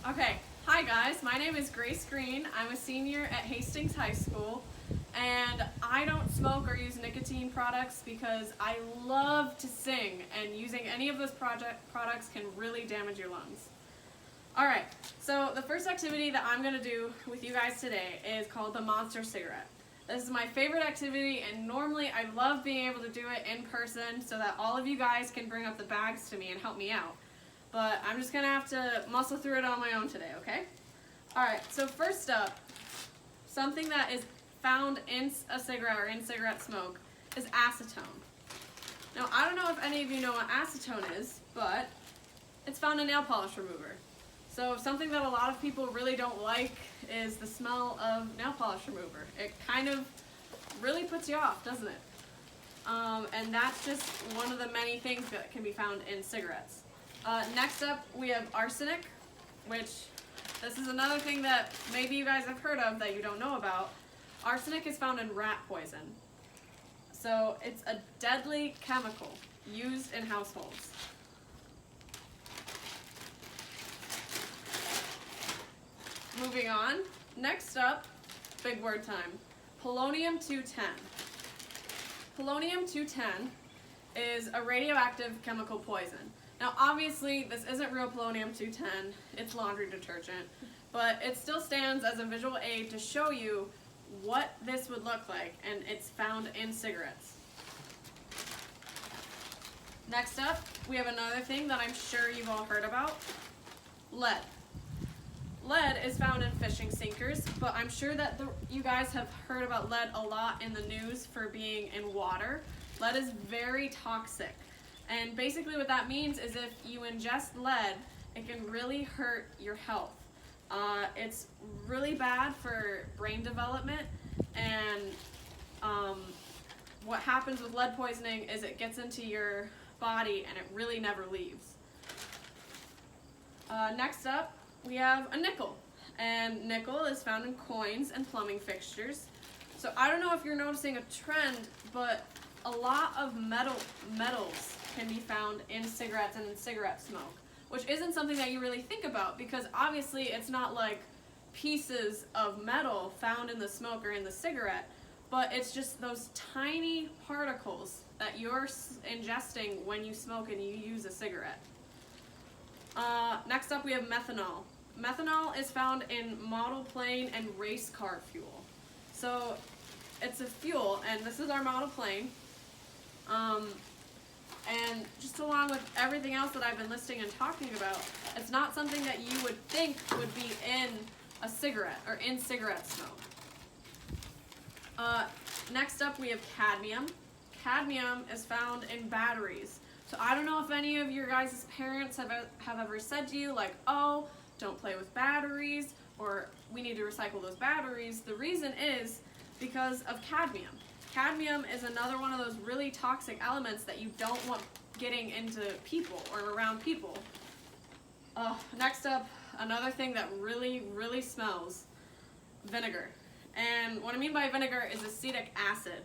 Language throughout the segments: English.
Okay, hi guys, my name is Grace Green. I'm a senior at Hastings High School, and I don't smoke or use nicotine products because I love to sing, and using any of those products can really damage your lungs. Alright, so the first activity that I'm going to do with you guys today is called the Monster Cigarette. This is my favorite activity, and normally I love being able to do it in person so that all of you guys can bring up the bags to me and help me out. But I'm just going to have to muscle through it on my own today, okay? Alright, so first up, something that is found in a cigarette or in cigarette smoke is acetone. Now, I don't know if any of you know what acetone is, but it's found in nail polish remover. So something that a lot of people really don't like is the smell of nail polish remover. It kind of really puts you off, doesn't it? And that's just one of the many things that can be found in cigarettes. Next up, we have arsenic, which this is another thing that maybe you guys have heard of that you don't know about. Arsenic is found in rat poison. So it's a deadly chemical used in households. Moving on, next up, big word time, polonium-210. Polonium-210 is a radioactive chemical poison. Now obviously this isn't real polonium-210, it's laundry detergent, but it still stands as a visual aid to show you what this would look like, and it's found in cigarettes. Next up, we have another thing that I'm sure you've all heard about, lead. Lead is found in fishing sinkers, but I'm sure that you guys have heard about lead a lot in the news for being in water. Lead is very toxic, and basically what that means is if you ingest lead, it can really hurt your health. It's really bad for brain development, and what happens with lead poisoning is it gets into your body and it really never leaves. Next up, we have a nickel, and nickel is found in coins and plumbing fixtures. So I don't know if you're noticing a trend, but a lot of metals can be found in cigarettes and in cigarette smoke, which isn't something that you really think about because obviously it's not like pieces of metal found in the smoke or in the cigarette, but it's just those tiny particles that you're ingesting when you smoke and you use a cigarette. Next up, we have methanol. Methanol is found in model plane and race car fuel. So it's a fuel, and this is our model plane. And just along with everything else that I've been listing and talking about, it's not something that you would think would be in a cigarette or in cigarette smoke. Next up, we have cadmium. Cadmium is found in batteries. So I don't know if any of your guys' parents have ever said to you, like, oh, don't play with batteries, or we need to recycle those batteries. The reason is because of cadmium. Cadmium is another one of those really toxic elements that you don't want getting into people or around people. Next up, another thing that really, really smells, vinegar. And what I mean by vinegar is acetic acid,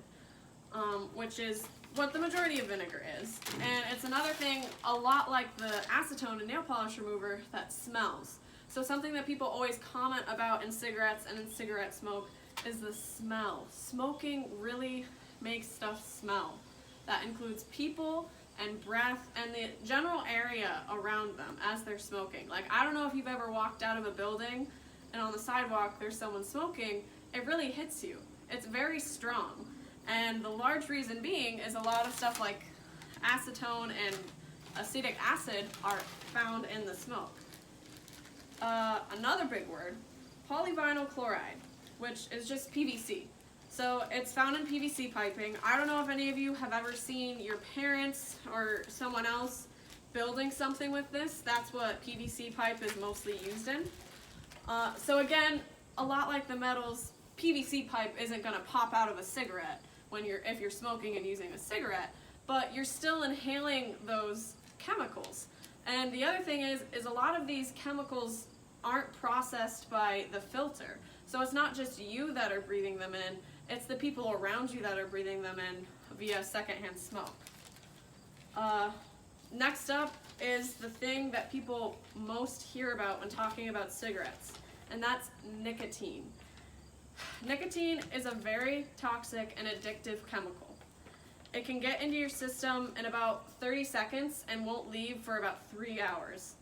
which is what the majority of vinegar is. And it's another thing, a lot like the acetone and nail polish remover, that smells. So something that people always comment about in cigarettes and in cigarette smoke is the smell. Smoking really makes stuff smell. That includes people and breath and the general area around them as they're smoking. Like, I don't know if you've ever walked out of a building and on the sidewalk there's someone smoking, it really hits you. It's very strong. And the large reason being is a lot of stuff like acetone and acetic acid are found in the smoke. Another big word, polyvinyl chloride, which is just PVC. So it's found in PVC piping. I don't know if any of you have ever seen your parents or someone else building something with this. That's what PVC pipe is mostly used in. So again, a lot like the metals, PVC pipe isn't going to pop out of a cigarette if you're smoking and using a cigarette, but you're still inhaling those chemicals. And the other thing is a lot of these chemicals aren't processed by the filter. So it's not just you that are breathing them in, it's the people around you that are breathing them in via secondhand smoke. Next up is the thing that people most hear about when talking about cigarettes, and that's nicotine. Nicotine is a very toxic and addictive chemical. It can get into your system in about 30 seconds and won't leave for about 3 hours.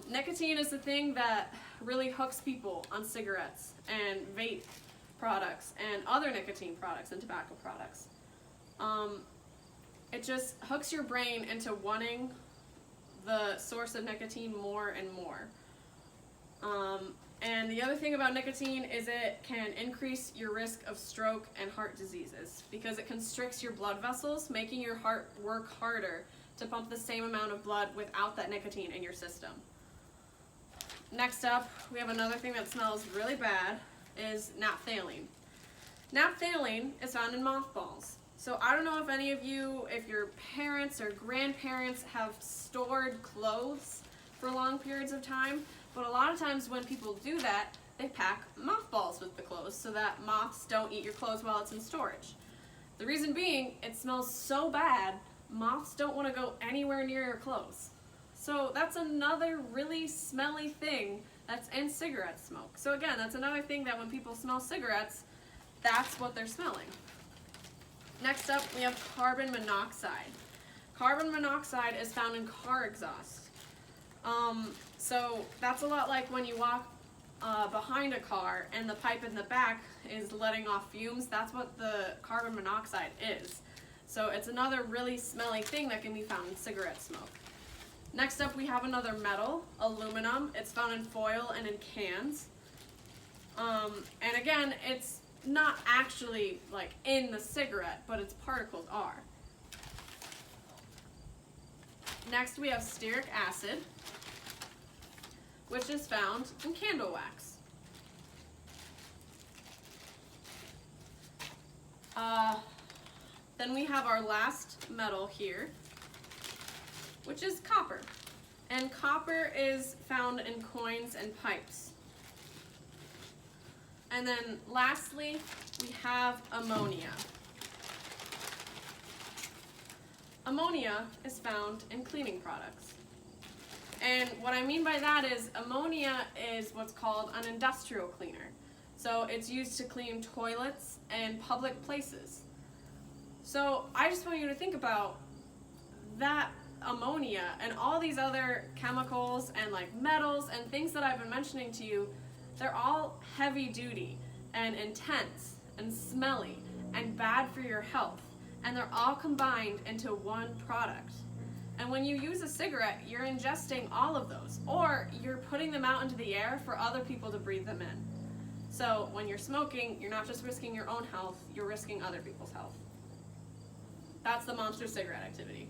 Nicotine is the thing that really hooks people on cigarettes and vape products and other nicotine products and tobacco products. It just hooks your brain into wanting the source of nicotine more and more. And the other thing about nicotine is it can increase your risk of stroke and heart diseases because it constricts your blood vessels, making your heart work harder to pump the same amount of blood without that nicotine in your system. Next up, we have another thing that smells really bad, is naphthalene. Naphthalene is found in mothballs. So I don't know if any of you, if your parents or grandparents have stored clothes for long periods of time, but a lot of times when people do that, they pack mothballs with the clothes so that moths don't eat your clothes while it's in storage. The reason being, it smells so bad, moths don't want to go anywhere near your clothes. So that's another really smelly thing that's in cigarette smoke. So again, that's another thing that when people smell cigarettes, that's what they're smelling. Next up, we have carbon monoxide. Carbon monoxide is found in car exhaust. So that's a lot like when you walk behind a car and the pipe in the back is letting off fumes. That's what the carbon monoxide is. So it's another really smelly thing that can be found in cigarette smoke. Next up, we have another metal, aluminum. It's found in foil and in cans. And again, it's not actually like in the cigarette, but its particles are. Next, we have stearic acid, which is found in candle wax. Then we have our last metal here, which is copper. And copper is found in coins and pipes. And then lastly, we have ammonia. Ammonia is found in cleaning products. And what I mean by that is ammonia is what's called an industrial cleaner. So it's used to clean toilets and public places. So I just want you to think about that ammonia and all these other chemicals and like metals and things that I've been mentioning to you. They're all heavy duty and intense and smelly and bad for your health. And they're all combined into one product. And when you use a cigarette, you're ingesting all of those, or you're putting them out into the air for other people to breathe them in. So when you're smoking, you're not just risking your own health, you're risking other people's health. That's the monster cigarette activity.